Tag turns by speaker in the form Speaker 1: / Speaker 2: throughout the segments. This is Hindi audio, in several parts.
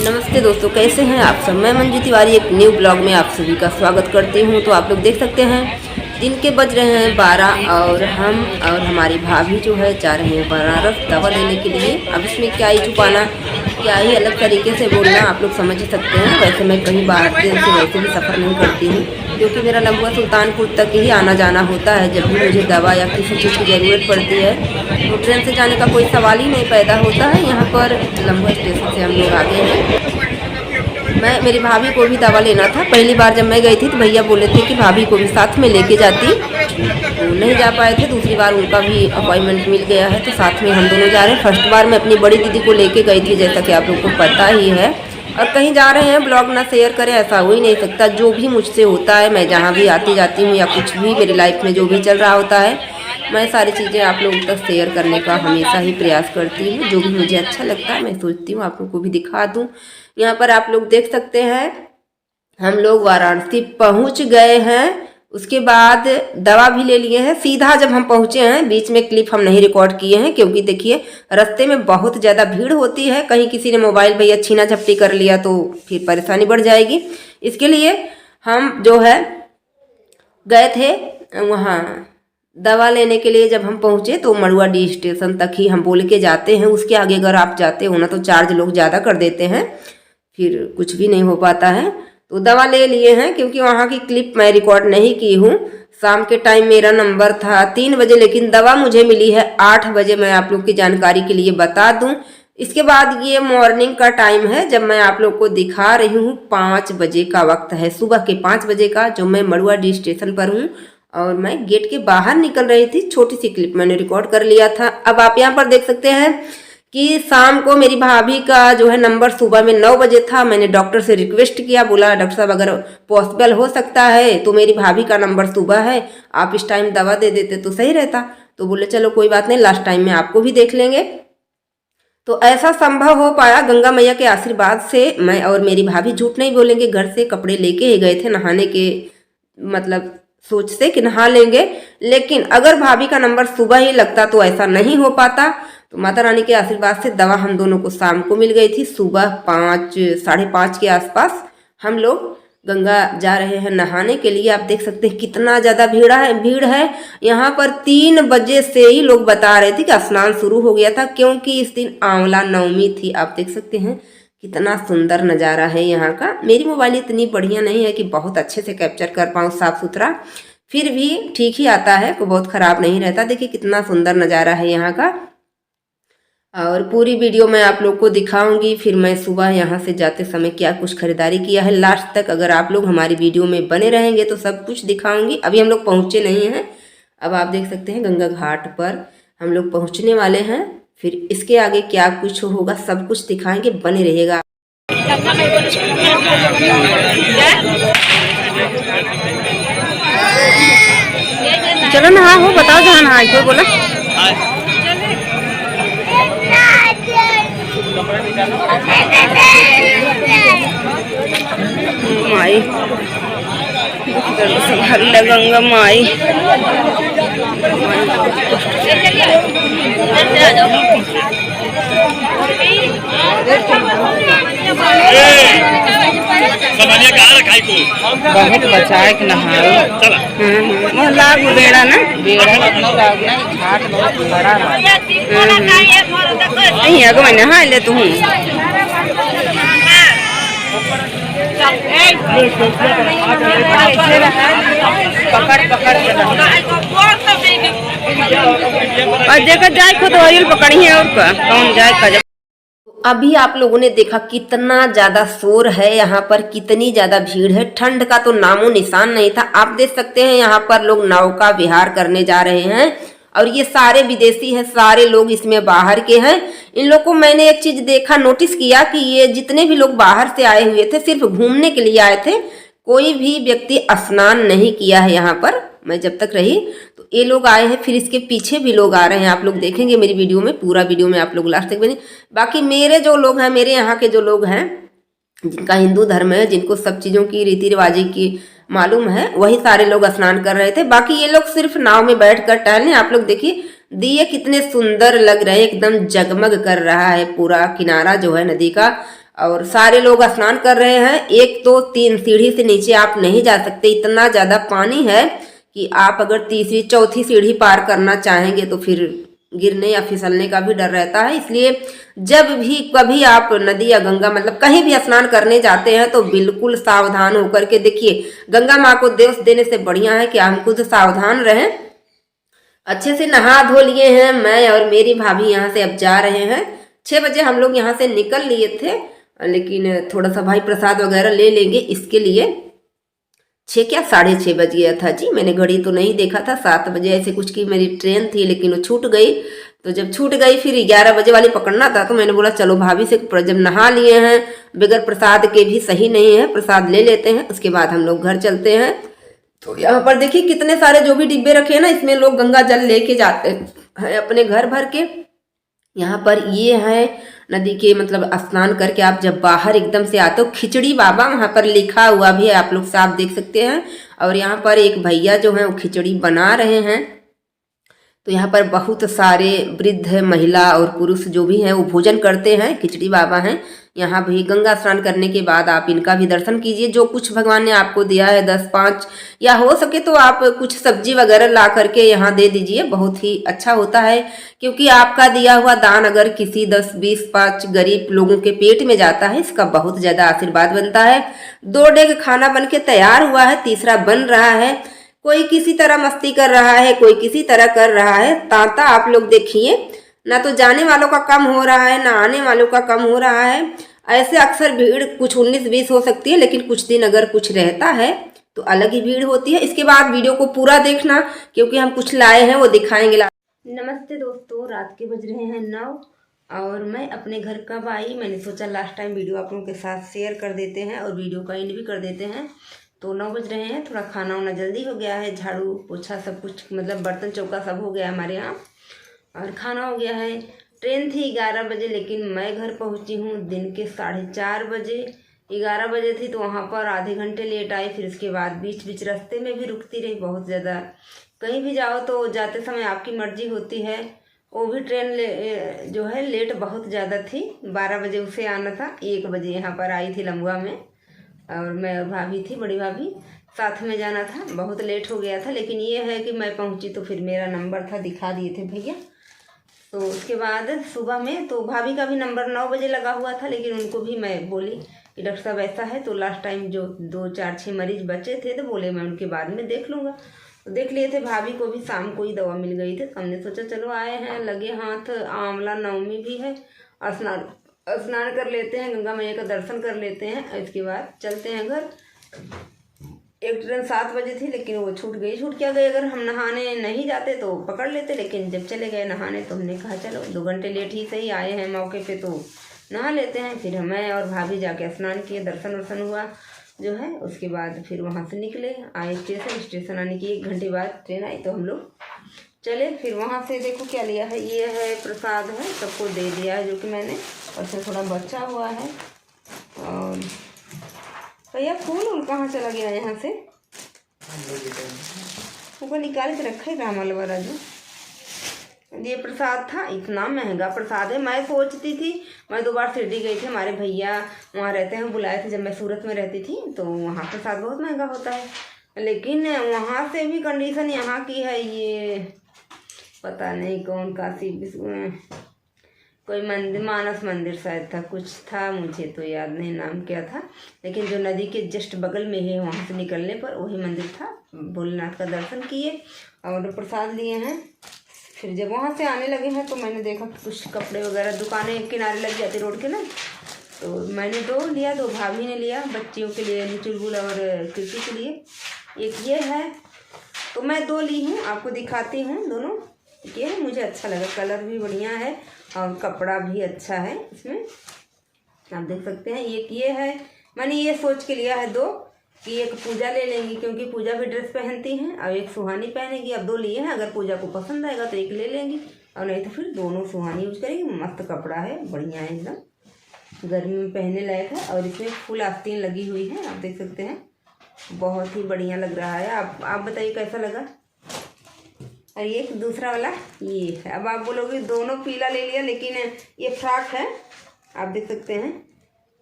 Speaker 1: नमस्ते दोस्तों, कैसे हैं आप सब। मैं मंजू तिवारी एक न्यू ब्लॉग में आप सभी का स्वागत करती हूं। तो आप लोग देख सकते हैं दिन के बज रहे हैं 12 और हम और हमारी भाभी जो है जा रहे हैं बनारस दवा लेने के लिए। अब इसमें क्या ही छुपाना, क्या ही अलग तरीके से बोलना, आप लोग समझ ही सकते हैं। वैसे मैं कहीं बाहर से वैसे भी सफ़र नहीं करती हूँ, क्योंकि मेरा लंबुआ सुल्तानपुर तक ही आना जाना होता है। जब भी मुझे दवा या किसी चीज़ की ज़रूरत पड़ती है तो ट्रेन से जाने का कोई सवाल ही नहीं पैदा होता है। यहाँ पर लंबुआ स्टेशन से हम लोग आ गए हैं। मेरी भाभी को भी दवा लेना था। पहली बार जब मैं गई थी तो भैया बोले थे कि भाभी को भी साथ में लेके जाती, तो नहीं जा पाए थे। दूसरी बार उनका भी अपॉइंटमेंट मिल गया है तो साथ में हम दोनों जा रहे हैं। फर्स्ट बार मैं अपनी बड़ी दीदी को लेके गई थी, जैसा कि आप लोग को पता ही है। और कहीं जा रहे हैं ब्लॉग ना शेयर करें, ऐसा हो ही नहीं सकता। जो भी मुझसे होता है, मैं जहाँ भी आती जाती हूँ या कुछ भी मेरी लाइफ में जो भी चल रहा होता है, मैं सारी चीज़ें आप लोगों तक शेयर करने का हमेशा ही प्रयास करती हूँ। जो भी मुझे अच्छा लगता है मैं सोचती हूँ आप लोगों को भी दिखा दूँ। यहाँ पर आप लोग देख सकते हैं हम लोग वाराणसी पहुँच गए हैं। उसके बाद दवा भी ले लिए हैं। सीधा जब हम पहुँचे हैं, बीच में क्लिप हम नहीं रिकॉर्ड किए हैं, क्योंकि देखिए रास्ते में बहुत ज़्यादा भीड़ होती है। कहीं किसी ने मोबाइल भैया छीना झपटी कर लिया तो फिर परेशानी बढ़ जाएगी। इसके लिए हम जो है गए थे वहाँ दवा लेने के लिए। जब हम पहुँचे तो मड़ुआ डी स्टेशन तक ही हम बोल के जाते हैं। उसके आगे अगर आप जाते हो ना तो चार्ज लोग ज़्यादा कर देते हैं, फिर कुछ भी नहीं हो पाता है। तो दवा ले लिए हैं, क्योंकि वहाँ की क्लिप मैं रिकॉर्ड नहीं की हूँ। शाम के टाइम मेरा नंबर था 3 बजे, लेकिन दवा मुझे मिली है 8 बजे। मैं आप लोग की जानकारी के लिए बता दूँ। इसके बाद ये मॉर्निंग का टाइम है, जब मैं आप लोग को दिखा रही हूँ 5 बजे का वक्त है, सुबह के 5 बजे का, जो मैं मड़ुआ डी स्टेशन पर हूँ और मैं गेट के बाहर निकल रही थी। छोटी सी क्लिप मैंने रिकॉर्ड कर लिया था। अब आप यहाँ पर देख सकते हैं कि शाम को मेरी भाभी का जो है नंबर सुबह में 9 बजे था। मैंने डॉक्टर से रिक्वेस्ट किया, बोला डॉक्टर साहब अगर पॉसिबल हो सकता है तो मेरी भाभी का नंबर सुबह है, आप इस टाइम दवा दे देते तो सही रहता। तो बोले चलो कोई बात नहीं, लास्ट टाइम में आपको भी देख लेंगे। तो ऐसा संभव हो पाया गंगा मैया के आशीर्वाद से। मैं और मेरी भाभी झूठ नहीं बोलेंगे, घर से कपड़े लेके ही गए थे नहाने के मतलब सोच से कि नहा लेंगे। लेकिन अगर भाभी का नंबर सुबह ही लगता तो ऐसा नहीं हो पाता। तो माता रानी के आशीर्वाद से दवा हम दोनों को शाम को मिल गई थी। सुबह 5 साढ़े 5 के आसपास हम लोग गंगा जा रहे हैं नहाने के लिए। आप देख सकते हैं कितना ज़्यादा भीड़ है यहाँ पर। 3 बजे से ही लोग बता रहे थे कि स्नान शुरू हो गया था, क्योंकि इस दिन आंवला नवमी थी। आप देख सकते हैं कितना सुंदर नज़ारा है यहाँ का। मेरी मोबाइल इतनी बढ़िया नहीं है कि बहुत अच्छे से कैप्चर कर पाऊँ साफ सुथरा, फिर भी ठीक ही आता है, को बहुत ख़राब नहीं रहता। देखिए कितना सुंदर नज़ारा है यहाँ का। और पूरी वीडियो मैं आप लोग को दिखाऊंगी। फिर मैं सुबह यहाँ से जाते समय क्या कुछ खरीदारी किया है, लास्ट तक अगर आप लोग हमारी वीडियो में बने रहेंगे तो सब कुछ दिखाऊंगी। अभी हम लोग पहुँचे नहीं हैं। अब आप देख सकते हैं गंगा घाट पर हम लोग पहुँचने वाले हैं। फिर इसके आगे क्या कुछ होगा सब कुछ दिखाएंगे, बने रहिएगा। चलो नहा हो, बताओ जहाँ नहा कोई बोला। माई गंगा माई बहुत बचाए के नहा लागू बेड़ा ना घाट बहुत बड़ा अगो मैं नहा ले तू पकड़ पकड़ और जेकर जाए खुद ऑयल पकड़ी है और कौन जाए का। अभी आप लोगों ने देखा कितना ज्यादा शोर है यहाँ पर, कितनी ज्यादा भीड़ है। ठंड का तो नामो निशान नहीं था। आप देख सकते हैं यहाँ पर लोग नौका विहार करने जा रहे हैं और ये सारे विदेशी हैं, सारे लोग इसमें बाहर के हैं। इन लोग को मैंने एक चीज देखा, नोटिस किया कि ये जितने भी लोग बाहर से आए हुए थे सिर्फ घूमने के लिए आए थे। कोई भी व्यक्ति स्नान नहीं किया है यहाँ पर, मैं जब तक रही। तो ये लोग आए हैं, फिर इसके पीछे भी लोग आ रहे हैं। आप लोग देखेंगे मेरी वीडियो में, पूरा वीडियो में आप लोग लास्ट तक बने। बाकी मेरे जो लोग हैं, मेरे यहाँ के जो लोग हैं जिनका हिंदू धर्म है, जिनको सब चीज़ों की रीति रिवाजी की मालूम है, वही सारे लोग स्नान कर रहे थे। बाकी ये लोग सिर्फ नाव में बैठ कर टहलने। आप लोग देखिए दिए कितने सुंदर लग रहे हैं, एकदम जगमग कर रहा है पूरा किनारा जो है नदी का। और सारे लोग स्नान कर रहे हैं। 1 2 3 सीढ़ी से नीचे आप नहीं जा सकते, इतना ज़्यादा पानी है कि आप अगर तीसरी चौथी सीढ़ी पार करना चाहेंगे तो फिर गिरने या फिसलने का भी डर रहता है। इसलिए जब भी कभी आप नदी या गंगा मतलब कहीं भी स्नान करने जाते हैं तो बिल्कुल सावधान होकर के देखिए। गंगा माँ को दोष देने से बढ़िया है कि हम खुद सावधान रहें। अच्छे से नहा धो लिए हैं। मैं और मेरी भाभी यहाँ से अब जा रहे हैं। 6 बजे हम लोग यहाँ से निकल लिए थे, लेकिन थोड़ा सा भाई प्रसाद वगैरह ले लेंगे इसके लिए 6 क्या 6:30 बज गया था जी। मैंने घड़ी तो नहीं देखा था, 7 बजे ऐसे कुछ की मेरी ट्रेन थी, लेकिन वो छूट गई। तो जब छूट गई फिर 11 बजे वाली पकड़ना था, तो मैंने बोला चलो भाभी से, जब नहा लिए हैं बगैर प्रसाद के भी सही नहीं है, प्रसाद ले लेते हैं, उसके बाद हम लोग घर चलते हैं। तो यहाँ पर देखिए कितने सारे जो भी डिब्बे रखे हैं ना, इसमें लोग गंगा जल लेके जाते हैं अपने घर भर के। यहाँ पर ये है नदी के मतलब स्नान करके आप जब बाहर एकदम से आते हो, खिचड़ी बाबा वहाँ पर लिखा हुआ भी है, आप लोग साफ देख सकते हैं। और यहाँ पर एक भैया जो हैं वो खिचड़ी बना रहे हैं। तो यहाँ पर बहुत सारे वृद्ध महिला और पुरुष जो भी हैं वो भोजन करते हैं, खिचड़ी बाबा हैं। यहाँ भी गंगा स्नान करने के बाद आप इनका भी दर्शन कीजिए। जो कुछ भगवान ने आपको दिया है 10 5 या हो सके तो आप कुछ सब्जी वगैरह ला करके यहाँ दे दीजिए, बहुत ही अच्छा होता है। क्योंकि आपका दिया हुआ दान अगर किसी 10 20 5 गरीब लोगों के पेट में जाता है, इसका बहुत ज़्यादा आशीर्वाद बनता है। 2 डेग खाना बन के तैयार हुआ है, तीसरा बन रहा है। कोई किसी तरह मस्ती कर रहा है, कोई किसी तरह कर रहा है। तांता आप लोग देखिए, ना तो जाने वालों का कम हो रहा है ना आने वालों का कम हो रहा है। ऐसे अक्सर भीड़ कुछ 19 20 हो सकती है, लेकिन कुछ दिन अगर कुछ रहता है तो अलग ही भीड़ होती है। इसके बाद वीडियो को पूरा देखना, क्योंकि हम कुछ लाए हैं वो दिखाएंगे। नमस्ते दोस्तों, रात के बज रहे हैं 9 और मैं अपने घर कब आई, मैंने सोचा लास्ट टाइम वीडियो आप लोगों के साथ शेयर कर देते हैं और वीडियो का एंड भी कर देते हैं। तो 9 बज रहे हैं, थोड़ा खाना वाना जल्दी हो गया है, झाड़ू पोछा सब कुछ मतलब बर्तन चौका सब हो गया है हमारे यहाँ, और खाना हो गया है। ट्रेन थी 11 बजे, लेकिन मैं घर पहुँची हूँ दिन के 4:30 बजे। 11 बजे थी तो वहाँ पर आधे घंटे लेट आई, फिर उसके बाद बीच बीच रास्ते में भी रुकती रही बहुत ज़्यादा। कहीं भी जाओ तो जाते समय आपकी मर्जी होती है। वो भी ट्रेन जो है लेट बहुत ज़्यादा थी, 12 बजे उसे आना था, 1 बजे यहाँ पर आई थी लम्बुआ में। और मैं और भाभी थी, बड़ी भाभी, साथ में जाना था। बहुत लेट हो गया था, लेकिन ये है कि मैं पहुंची तो फिर मेरा नंबर था, दिखा दिए थे भैया। तो उसके बाद सुबह में तो भाभी का भी नंबर 9 बजे लगा हुआ था, लेकिन उनको भी मैं बोली कि डॉक्टर साहब ऐसा है। तो लास्ट टाइम जो 2 4 6 मरीज बचे थे तो बोले मैं उनके बाद में देख लूँगा, तो देख लिए थे। भाभी को भी शाम को ही दवा मिल गई थी, तो हमने सोचा चलो आए हैं लगे हाथ, आंवला नवमी भी है, स्नान कर लेते हैं, गंगा मैया का दर्शन कर लेते हैं, इसके बाद चलते हैं घर। एक ट्रेन 7 बजे थी, लेकिन वो छूट गई। छूट क्या गई, अगर हम नहाने नहीं जाते तो पकड़ लेते, लेकिन जब चले गए नहाने तो हमने कहा चलो 2 घंटे लेट ही सही आए हैं मौके पे, तो नहा लेते हैं। फिर मैं और भाभी जाके स्नान किए, दर्शन वर्शन हुआ जो है। उसके बाद फिर वहाँ से निकले, आए स्टेशन आने की 1 घंटे बाद ट्रेन आई, तो हम लोग चले। फिर वहाँ से देखो क्या लिया है, ये है प्रसाद है, सबको दे दिया है जो कि मैंने, और फिर थोड़ा बचा हुआ है। और भैया फूल कहाँ चला गया यहाँ से, ऊपर निकाल के रखा है रामल वाला जो ये प्रसाद था। इतना महंगा प्रसाद है। मैं सोचती थी, मैं 2 बार शिरडी गई थी, हमारे भैया वहाँ रहते हैं, बुलाए थे जब मैं सूरत में रहती थी, तो वहाँ प्रसाद बहुत महंगा होता है। लेकिन वहाँ से भी कंडीशन यहाँ की है, ये पता नहीं कौन काशी कोई मंदिर, मानस मंदिर शायद था, कुछ था, मुझे तो याद नहीं नाम क्या था, लेकिन जो नदी के जस्ट बगल में है, वहाँ से निकलने पर वही मंदिर था। भोलेनाथ का दर्शन किए और प्रसाद लिए हैं। फिर जब वहाँ से आने लगे हैं तो मैंने देखा कि कुछ कपड़े वगैरह दुकानें किनारे लग जाती रोड के ना, तो मैंने 2 लिया, 2 भाभी ने लिया, बच्चियों के लिए चुलबुल और कृति के लिए एक ये है, तो मैं 2 ली हूँ, आपको दिखाती हूँ दोनों। ये है, मुझे अच्छा लगा, कलर भी बढ़िया है और कपड़ा भी अच्छा है इसमें, आप देख सकते हैं। एक ये है, मैंने ये सोच के लिया है 2 कि एक पूजा ले लेंगी, क्योंकि पूजा भी ड्रेस पहनती हैं, और एक सुहानी पहनेगी। अब 2 लिए हैं, अगर पूजा को पसंद आएगा तो एक ले लेंगी, और नहीं तो फिर दोनों सुहानी यूज करेंगी। मस्त कपड़ा है, बढ़िया है, एकदम गर्मी में पहनने लायक है। और इसमें फुल आस्तीन लगी हुई है, आप देख सकते हैं, बहुत ही बढ़िया लग रहा है। आप बताइए कैसा लगा। और ये दूसरा वाला ये है। अब आप बोलोगे दोनों पीला ले लिया, लेकिन ये फ्रॉक है, आप देख सकते हैं,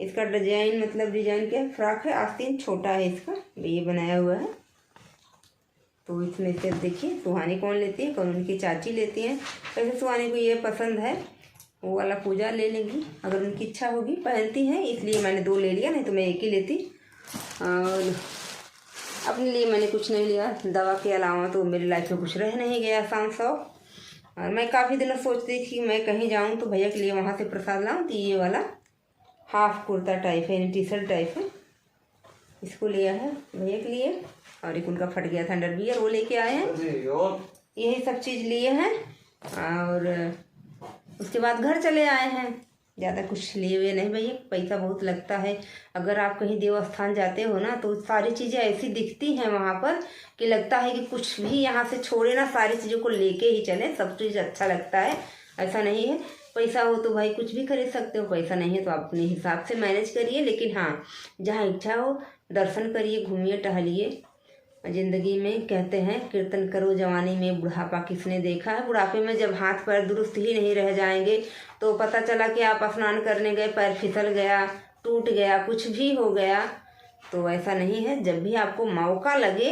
Speaker 1: इसका डिजाइन मतलब डिजाइन क्या फ्रॉक है, आस्तीन छोटा है इसका, ये बनाया हुआ है। तो इसमें से देखिए सुहानी कौन लेती है, कौन उनकी चाची लेती हैं। वैसे सुहानी को ये पसंद है, वो वाला पूजा ले लेंगी अगर उनकी इच्छा होगी। पहनती हैं इसलिए मैंने 2 ले लिया, नहीं तो मैं एक ही लेती। और अपने लिए मैंने कुछ नहीं लिया, दवा के अलावा तो मेरी लाइफ में कुछ रह नहीं गया शाम शौक। और मैं काफ़ी दिनों सोचती थी कि मैं कहीं जाऊँ तो भैया के लिए वहाँ से प्रसाद लाऊँ। तो ये वाला हाफ कुर्ता टाइप है, यानी टी शर्ट टाइप है, इसको लिया है भैया के लिए। और एक उनका फट गया था अंडरवियर, वो लेके आए हैं। यही सब चीज़ लिए हैं और उसके बाद घर चले आए हैं। ज़्यादा कुछ लिए हुए नहीं भैया, पैसा बहुत लगता है। अगर आप कहीं देवस्थान जाते हो ना तो सारी चीज़ें ऐसी दिखती हैं वहाँ पर कि लगता है कि कुछ भी यहाँ से छोड़े ना, सारी चीज़ों को लेके ही चलें, सब चीज़ अच्छा लगता है। ऐसा नहीं है पैसा हो तो भाई कुछ भी खरीद सकते हो, पैसा नहीं है तो आप अपने हिसाब से मैनेज करिए। लेकिन हाँ, जहाँ इच्छा हो दर्शन करिए, घूमिए, टहलिए। ज़िंदगी में कहते हैं कीर्तन करो जवानी में, बुढ़ापा किसने देखा है। बुढ़ापे में जब हाथ पैर दुरुस्त ही नहीं रह जाएंगे तो पता चला कि आप स्नान करने गए, पैर फिसल गया, टूट गया, कुछ भी हो गया, तो ऐसा नहीं है। जब भी आपको मौका लगे,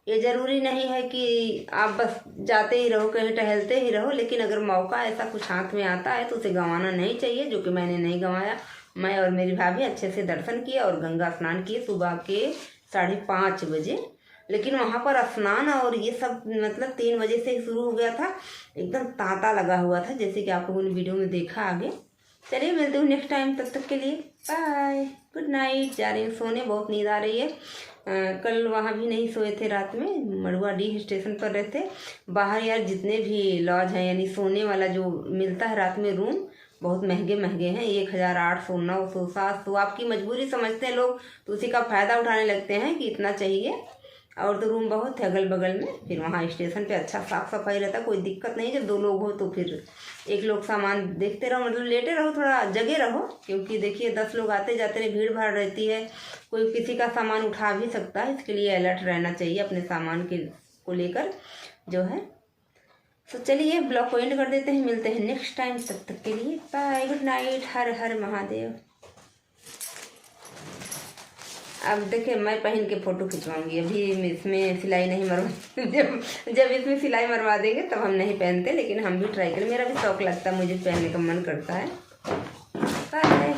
Speaker 1: ये ज़रूरी नहीं है कि आप बस जाते ही रहो, कहीं टहलते ही रहो, लेकिन अगर मौका ऐसा कुछ हाथ में आता है तो उसे गंवाना नहीं चाहिए, जो कि मैंने नहीं गंवाया। मैं और मेरी भाभी अच्छे से दर्शन किए और गंगा स्नान किए सुबह के 5:30 बजे। लेकिन वहाँ पर स्नान और ये सब मतलब 3 बजे से ही शुरू हो गया था, एकदम तांता लगा हुआ था, जैसे कि आप लोगों ने वीडियो में देखा आगे। चलिए मिलते हूँ नेक्स्ट टाइम, तब तक के लिए बाय, गुड नाइट। जा रही हूँ सोने, बहुत नींद आ रही है। कल वहाँ भी नहीं सोए थे रात में, मड़ुआ डी स्टेशन पर रहते। बाहर यार जितने भी लॉज हैं, यानी सोने वाला जो मिलता है रात में रूम, बहुत महंगे महंगे हैं। 1800, 900, 700, आपकी मजबूरी समझते हैं लोग तो उसी का फ़ायदा उठाने लगते हैं कि इतना चाहिए। और तो रूम बहुत है अगल बगल में। फिर वहाँ स्टेशन पे अच्छा साफ़ सफाई रहता, कोई दिक्कत नहीं। जब 2 लोग हो तो फिर एक लोग सामान देखते रहो, मतलब लेटे रहो, थोड़ा जगे रहो, क्योंकि देखिए 10 लोग आते जाते रहे, भीड़ भाड़ रहती है, कोई किसी का सामान उठा भी सकता है। इसके लिए अलर्ट रहना चाहिए अपने सामान के को लेकर जो है। तो चलिए ब्लॉग को एंड कर देते हैं, मिलते हैं नेक्स्ट टाइम, तब तक के लिए बाय, गुड नाइट, हर हर महादेव। अब देखिए मैं पहन के फ़ोटो खिंचवाऊंगी, अभी इसमें सिलाई नहीं मरवा जब इसमें सिलाई मरवा देंगे तब हम नहीं पहनते, लेकिन हम भी ट्राई करें। मेरा भी शौक लगता है, मुझे पहनने का मन करता है। बाय।